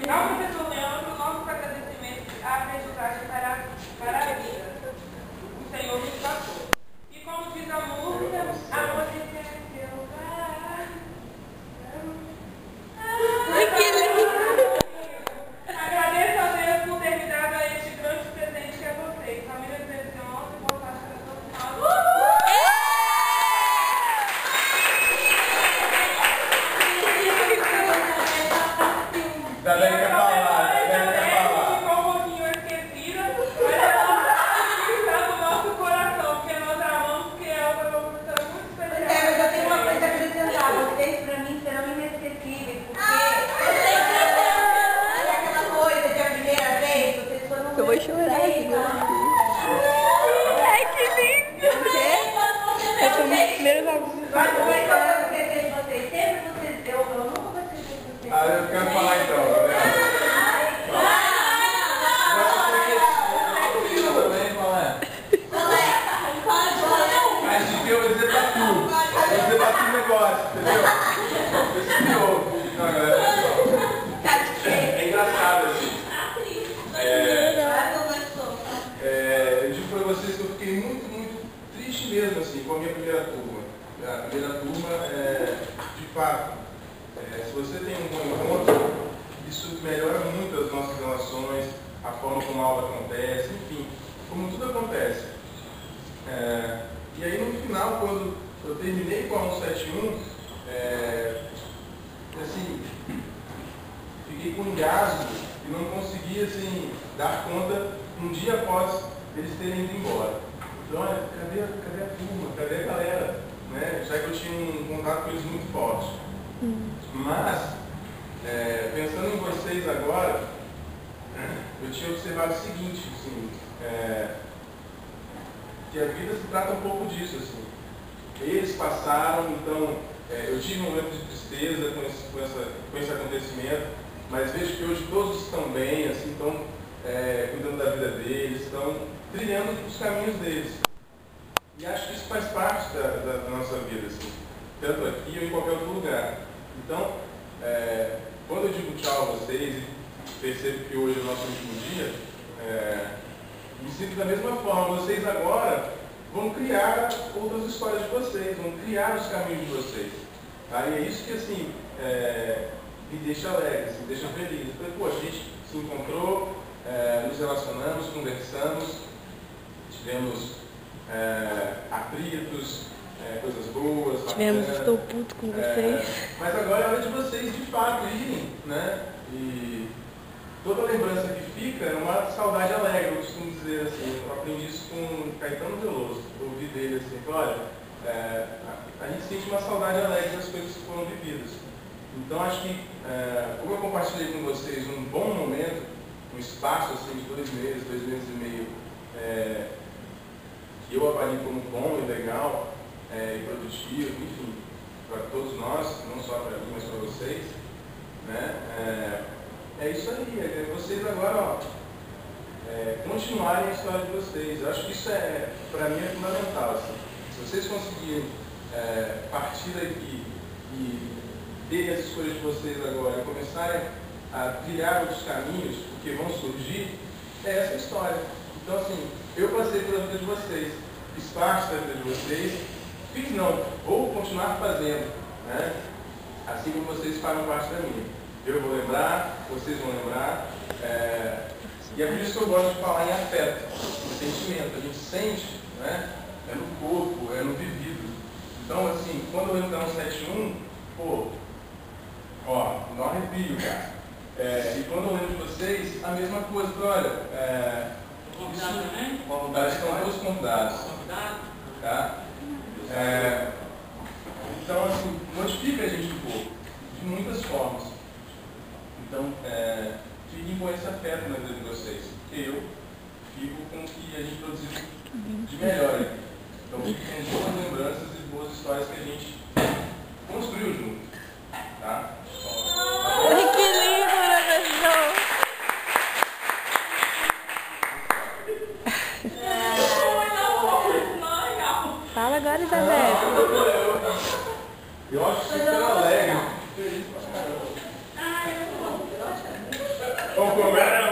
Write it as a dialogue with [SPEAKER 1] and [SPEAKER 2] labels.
[SPEAKER 1] Ao professor Leandro, nossos agradecimentos à aprendizagem para a vida. O Senhor nos passou. E como diz a música, a música é seu lugar. Agradeço a Deus por ter me dado a este grande presente que é vocês. Família 211, boa tarde para todos nós.
[SPEAKER 2] Também quer falar,
[SPEAKER 1] ficou um pouquinho esquecida, mas ela está no nosso coração, porque nós amamos, porque é uma professora muito especial.
[SPEAKER 3] Mas eu tenho uma coisa a acrescentar. Vocês, para mim, serão inesquecíveis, porque é aquela coisa de a primeira vez, vocês foram...
[SPEAKER 4] Eu vou chorar aqui. Ai, que lindo! O quê? Eu sou minha primeira bagunça.
[SPEAKER 3] Mas como é que eu vou esquecer de vocês? Sempre vocês, eu nunca vou esquecer de vocês.
[SPEAKER 2] Ah, eu quero falar então. Mas de que eu vou dizer pra tu. Vou dizer pra tu um negócio, entendeu? Você me ouve. Não, galera, é engraçado assim. Eu digo pra vocês que eu fiquei muito triste mesmo assim com a minha primeira turma. A primeira turma, de fato, se você tem um bom encontro, isso melhora muito as nossas relações, a forma como a aula acontece, enfim, como tudo acontece. E aí no final, quando eu terminei com a 171, assim, fiquei com engasgo e não conseguia assim, dar conta um dia após eles terem ido embora. Então, olha, cadê a turma? Cadê a galera? Né? Já que eu tinha um contato com eles muito forte. Mas, pensando em vocês agora, eu tinha observado o seguinte, assim, que a vida se trata um pouco disso. Assim. Eles passaram, então, eu tive um momento de tristeza com esse acontecimento, mas vejo que hoje todos estão bem, assim, estão cuidando da vida deles, estão trilhando os caminhos deles. E acho que isso faz parte da nossa vida, assim, tanto aqui ou em qualquer outro lugar. Então, quando eu digo tchau a vocês e percebo que hoje é o nosso último dia, me sinto da mesma forma. Vocês agora vão criar outras histórias de vocês, vão criar os caminhos de vocês. Tá? E é isso que assim, me deixa alegre, me deixa feliz. Falei, pô, a gente se encontrou, nos relacionamos, conversamos, tivemos atritos, coisas boas,
[SPEAKER 4] Tivemos, estou puto com vocês.
[SPEAKER 2] mas agora é hora de vocês de fato irem, né? E toda lembrança que fica é uma saudade alegre, eu costumo dizer assim. Eu aprendi isso com Caetano Veloso, eu ouvi dele assim, olha, a gente sente uma saudade alegre das coisas que foram vividas. Então acho que, como eu compartilhei com vocês um bom momento, um espaço assim, de 2 meses, 2 meses e meio, que eu avalio como bom e legal, e produtivo, enfim, para todos nós, não só para mim, mas para vocês, né? É isso aí, vocês agora, continuarem a história de vocês. Eu acho que isso para mim é fundamental. Assim. Se vocês conseguirem partir daqui e ter as escolhas de vocês agora e começarem a trilhar outros caminhos que vão surgir, é essa a história. Então, assim, eu passei pela vida de vocês, fiz parte da vida de vocês, vou continuar fazendo, né? Assim como vocês fazem parte da minha. Eu vou lembrar, vocês vão lembrar, e é por isso que eu gosto de falar em afeto, no sentimento. A gente sente, né? É no corpo, é no vivido. Então, assim, quando eu lembro da 171, não arrepio, cara. E quando eu lembro de vocês, a mesma coisa. Olha, estão todos convidados. Tá? Então, assim, modifica a gente um pouco, de muitas formas. Então, fiquem com esse afeto na vida de vocês, porque eu fico com o que a gente produziu de melhor aqui. Então, fiquem com boas lembranças e boas histórias que a gente construiu junto. Tá?
[SPEAKER 4] Ai, que lindo, professor! Fala agora. Para, Isabel.
[SPEAKER 2] Eu acho super alegre. Feliz pra caramba. Vamos comer.